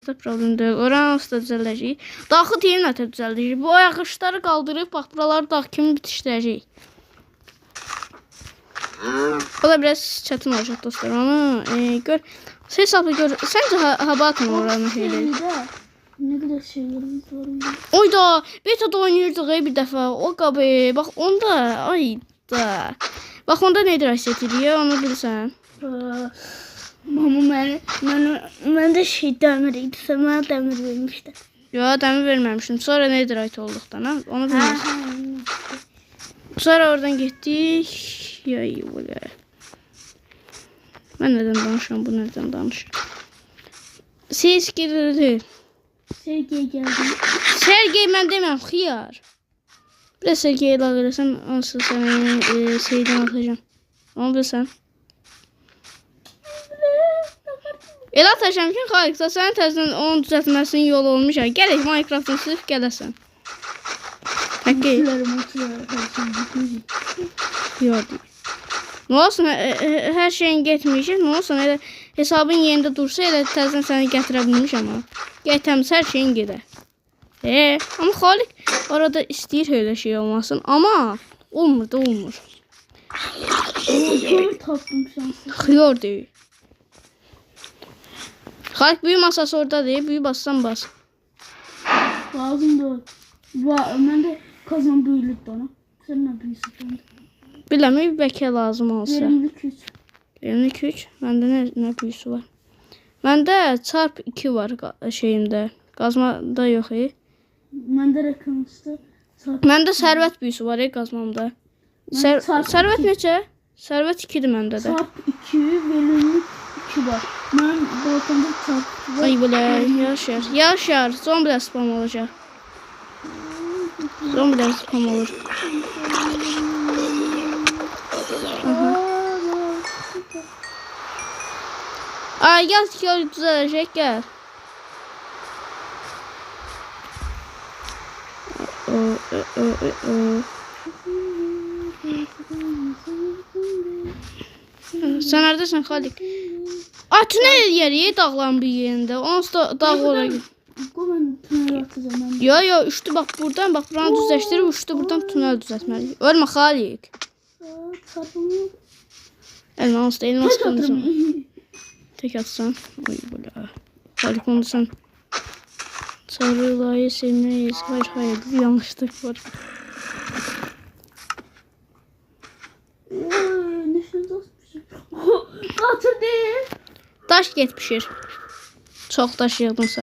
Problem deyil. Oranı da düzəldəcəyik. Daxı teyin ətə düzəldəcəyik. Bu ayaqışları qaldırıb, bax, buraları dağ kimi bitişdirəcəyik. O da biraz çətin olacaq dostlar. Onu gör. Hesabı gör. Səncə hava atın oranı şeydir. Ne kadar şeylerimiz var. Oyda, beta'da oynayırdıq bir dəfə. O qabı, bax onda, ayda. Bax onda nə idrak edirik, onu bilirsən. Mama mən də şey dəmir idi. Sən mənə dəmir vermişdin. Yo, dəmir verməmişdim. Sonra nə idrak olduqdan, ha? Onu bilmirsən. Sonra oradan getdik. Yay, böyle. Mən nədən danışıram, bu nədən danışır? Ses girirdi. Sergey geldi. Sergey mən deməm, xiyar. Biraz Sergey ilə verirsən, onsuz sənin şeydən atacağım. Onu bilsən. Elə atacağım ki, xalikdə sənin təzdən onun düzəltməsinin yolu olmuş. Gələk Minecraft'ın sırf gələsən. Həqqi. Yox deyil. Nə olsun, hər şeyin getməyəcək, nə olsun, elə hesabın yerində dursa, elə təzdən səni gətirə bilmişəm ama. Getəmiz, hər şeyin gedər. Ama Xalik orada istəyir öyle şey olmasın, ama olmur da olmur. Xiyar deyil. Xalik büyü masası orada deyil, büyü bassan bas. Lazım da. Mən də kazan büyülüb bana. Sən nə büyüsün bana? Bilmem, bəlkə lazım olsa. Verimlilik 3. Verimlilik 3. Məndə nə büyüsü var? Məndə çarp 2 var şeyimdə. Qazmada yox. Məndə rəqəmistə. Məndə sərvət büyüsü var qazmamda. Sərvət neçə? Sərvət 2-dir məndə də. Çarp 2, verimlilik 2 var. Mən balkonda çarp 2 var. Ay belə, yaşar. Yaşar, zombiler spam olacaq. Zombiler spam olur. Ay gel düzələcək, gəl. Sən neredesin Xalik? Tünel yeri dağların bir yerində. Onsuz da dağ olacaq. Bu mən tünel atacağım. Yo, uçtu bak buradan, bak buranı düzləşdirib, uçtu buradan tünel düzəltməliyik. Ölmə Xalik. Elmas kondursan. Tek atsan. Oy böyle. Xalik onu sen. Sarılayı sevmeyiz. Hayır, bir yanlışlık var. Ne şey dostmuşum. Atır değil. Daş get pişir. Çok daş yığdınsa.